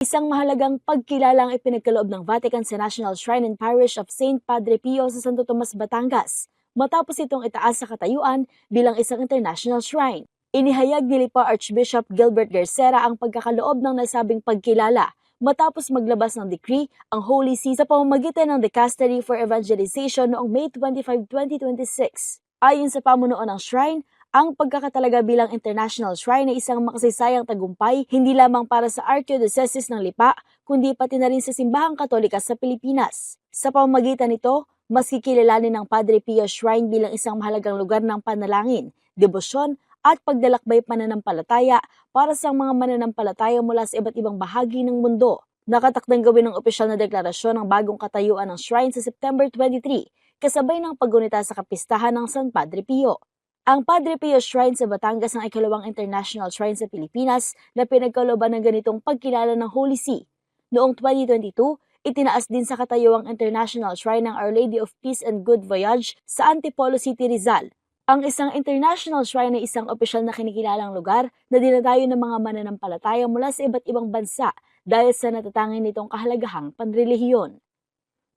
Isang mahalagang pagkilala ang ipinagkaloob ng Vatican sa National Shrine and Parish of St. Padre Pio sa Santo Tomas, Batangas, matapos itong itaas sa katayuan bilang isang international shrine. Inihayag ni Lipa Archbishop Gilbert Garcera ang pagkakaloob ng nasabing pagkilala matapos maglabas ng decree ang Holy See sa pamamagitan ng Dicastery for Evangelization noong May 25, 2026. Ayon sa pamunuan ng shrine, ang pagkakatalaga bilang international shrine ay isang makasaysayang tagumpay hindi lamang para sa Archdiocese ng Lipa, kundi pati na rin sa Simbahang Katolika sa Pilipinas. Sa pamamagitan nito, mas kikilalanin ng Padre Pio Shrine bilang isang mahalagang lugar ng panalangin, debosyon, at pagdalakbay pananampalataya para sa mga mananampalataya mula sa iba't ibang bahagi ng mundo. Nakatakdang gawin ng opisyal na deklarasyon ang bagong katayuan ng shrine sa September 23, kasabay ng paggunita sa kapistahan ng San Padre Pio. Ang Padre Pio Shrine sa Batangas ang ikalawang international shrine sa Pilipinas na pinagkalooban ng ganitong pagkilala ng Holy See. Noong 2022, itinaas din sa katayuang international shrine ng Our Lady of Peace and Good Voyage sa Antipolo City, Rizal. Ang isang international shrine ay isang opisyal na kinikilalang lugar na dinadayo ng mga mananampalataya mula sa iba't ibang bansa dahil sa natatangin nitong kahalagahang panrelihiyon.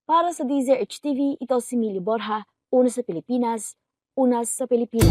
Para sa DZRH TV, ito si Mili Borja, una sa Pilipinas, una sa Pilipino.